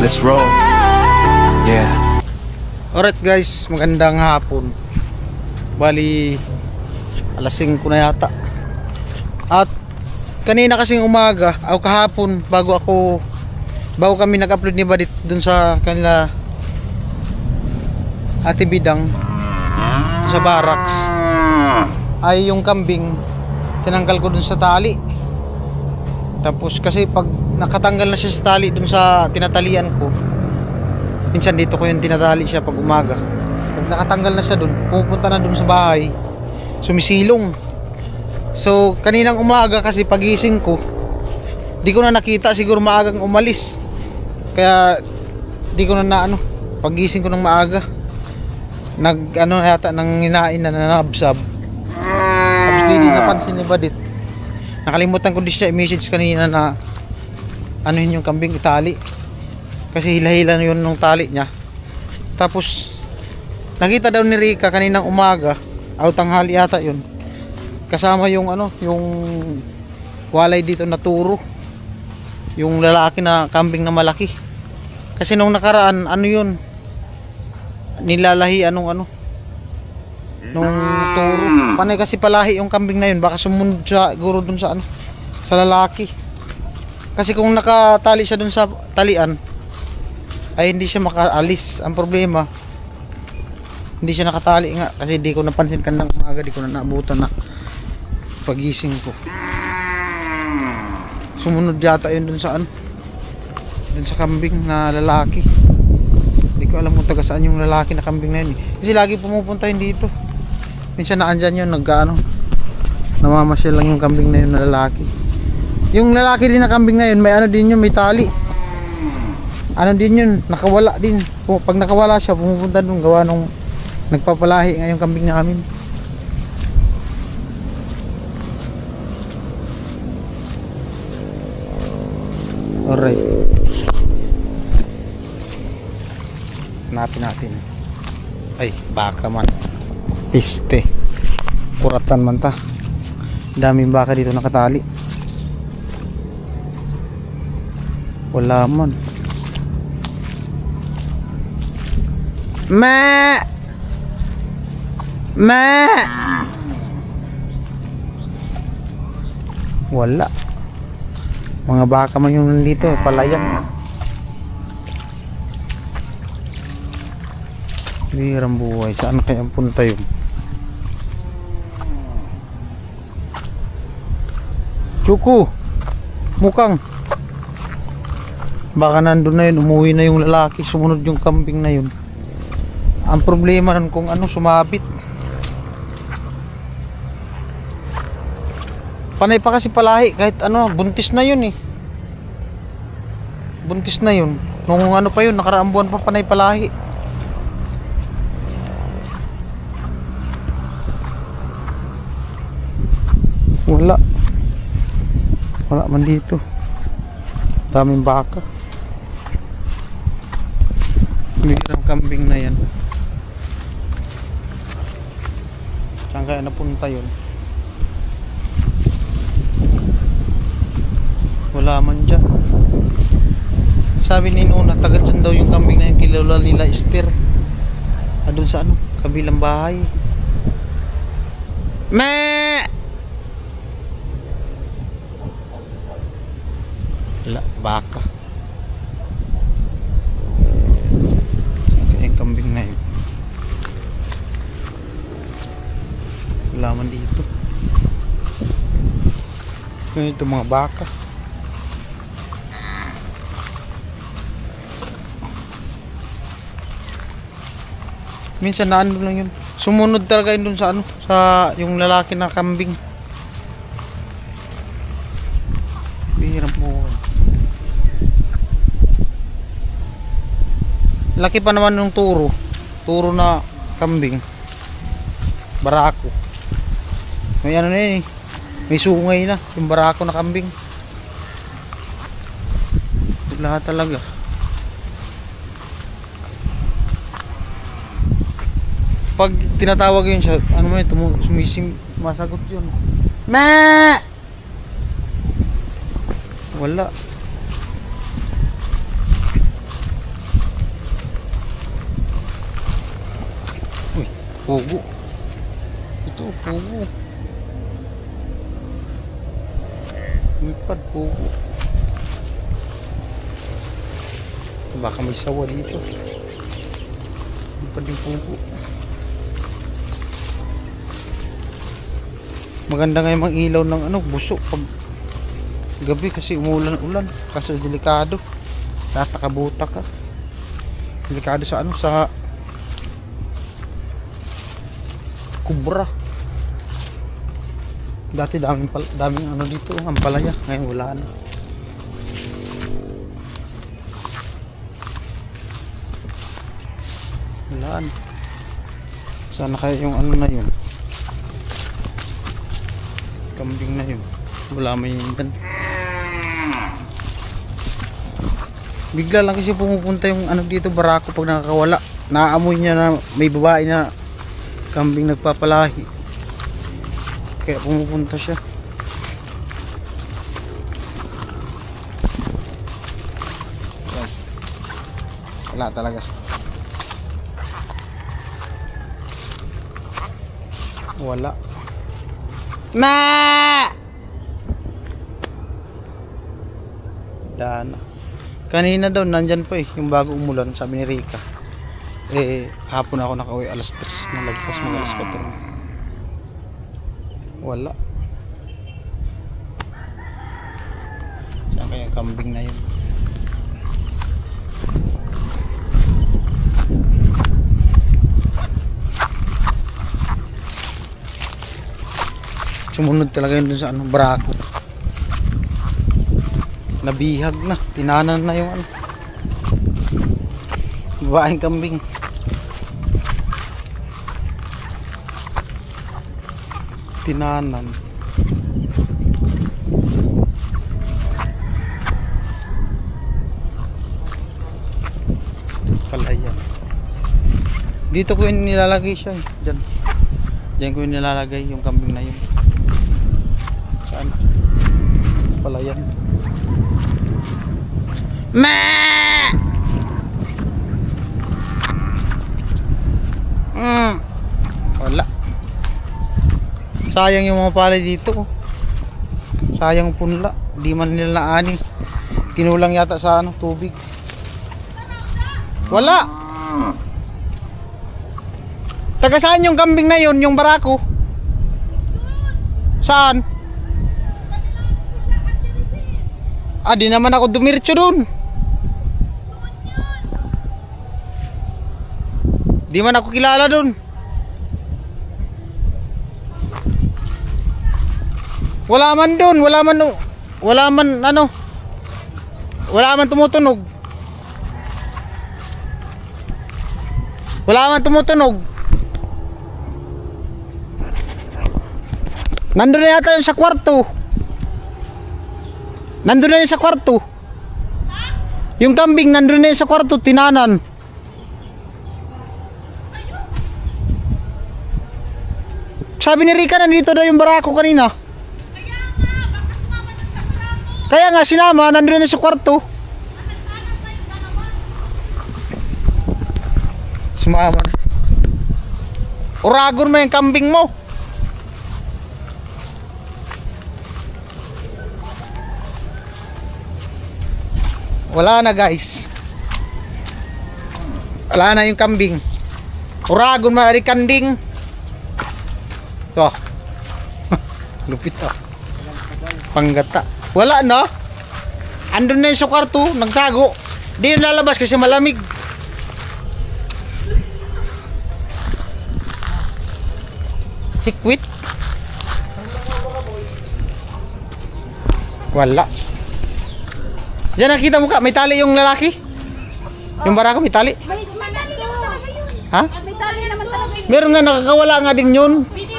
Let's roll. Yeah. Alright guys, magandang hapon. Bali alas 5 na yata. At kanina kasing umaga o kahapon bago kami nag-upload ni Badit dun sa kanila Ate Bidang sa barracks, ay yung kambing tinanggal ko dun sa tali. Tapos kasi pag nakatanggal na siya sa tali dun sa tinatalian ko, minsan dito ko yung tinatali siya pag umaga. Pag nakatanggal na siya dun, pupunta na dun sa bahay, sumisilong. So kaninang umaga kasi pagising ko, di ko na nakita, siguro maagang umalis. Kaya di ko na pagising ko ng maaga, yata nang hinain na nanabsab. Tapos di napansin ni Badit. Nakalimutan ko din siya i-message kanina na anuhin yung kambing itali. Kasi hila-hila na yun nung tali niya. Tapos nakita daw ni Rika kaninang umaga, tanghali yata yun, kasama yung yung walay dito na turo, yung lalaki na kambing na malaki. Kasi nung nakaraan yun, nilalahi nung turo. Panay kasi palahi yung kambing na yun, baka sumunod siya siguro dun sa sa lalaki. Kasi kung nakatali siya dun sa talian, ay hindi siya makaalis. Ang problema, hindi siya nakatali nga, kasi di ko napansin kanang umaga, di ko na naabutan na pagising ko. Sumunod yata yun dun sa dun sa kambing na lalaki. Di ko alam kung taga saan yung lalaki na kambing na yun. Kasi lagi pumupunta yun dito. Minsan naandyan yun, namamasyal lang yung kambing na yun na lalaki. Yung lalaki din na kambing na yun, may din yun, may tali. Din yun, nakawala din. Pag nakawala siya, pumupunta dun, gawa nung nagpapalahi nga yung kambing namin. Alright, hanapin natin. Ay, baka man, piste, kuratan man ta. Daming baka dito nakatali. Wala man. Wala. Mga baka man yung nandito, palayan. Birang buhay, saan kaya punta yun? Chuku, mukang baka nandun na yun, umuwi na yung lalaki, sumunod yung kambing na yun. Ang problema nun kung sumabit. Panay pa kasi palahi, kahit buntis na yun eh. Buntis na yun. Nung pa yun, nakaraang buwan pa panay palahi. Wala man dito. Daming baka. Biglang kambing na yan. Saan kaya napunta yun? Wala man dyan. Sabi ni Nuna, taga dyan daw yung kambing na yung kilala nila Esther. Doon sa kabilang bahay. Wala, baka. Yung kambing na yun. Wala man dito. Ito mga baka. Minsan lang yun. Sumunod talaga yun dun sa sa yung lalaki na kambing. Hirap mo. Laki pa naman ng turo na kambing, barako. May na yun eh, may sungay na yung barako na kambing. Lahat talaga. Pag tinatawag yun siya, sumasagot yun. Ma! Wala. Pugo. Ito, pugo. Lumipad, pugo. Baka may sawa dito. Lumipad yung pugo. Maganda nga yung mga ilaw ng ano, buso pag gabi kasi umulan-ulan. Kasi delikado. Tatakabuta ka. Delikado sa ano, sa kubra. Dati daming ano dito, ampalaya. Ngayon wala na. Wala na. Sana kaya yung ano na yun. Kambing na yun. Wala may yan. Bigla lang kasi pumupunta yung ano dito, barako pag nakakawala. Naamoy niya na may babae na kambing nagpapalahi. Kaya pumupunta siya. Wala talaga. Wala. Na! Dana. Kanina daw nandyan pa yung bago umulan, sabi ni Rika. Hapon ako nakauwi alas 3 na lagpas mga alas 4. Wala. Saan kaya ang kambing na yun? Sumunod talaga yun dun sa ano, barako. Nabihag na, tinanan na yung ano, babaeng kambing. Tinanan. Palayan. Dito ko yung nilalagay siya. Diyan ko yung nilalagay yung kambing na yun. Saan? Palayan. Ma! Wala. Sayang yung mga palay dito. Sayang punla. Di man nila naani. Kinulang yata sa ano, tubig. Wala. Taga saan yung kambing na yun, yung barako? Saan? Di naman ako dumiretso dun. Di man ako kilala dun. Wala man dun, wala man ano. Wala man tumutunog. Wala man tumutunog. Nandun na yata yun sa kwarto. Nandun na yun sa kwarto. Yung kambing nandun na yun sa kwarto, tinanan. Sabi ni Rika, nandito daw yung barako kanina. Kaya nga sinama, nandun na sa kwarto. Sumama na. Uragon mo yung kambing mo. Wala na guys. Wala na yung kambing. Uragon mo, kanding. Ito. Lupit ah. Panggata. Wala na. Andun na yung sa kwarto, nagtago. Di yun lalabas kasi malamig. Sikwit. Wala. Diyan nakita mo ka, may tali yung lalaki. Yung barako may tali. May tali naman talaga yun. Ha? May tali naman talaga yun. Meron nga nakakawala nga din yun. Pwede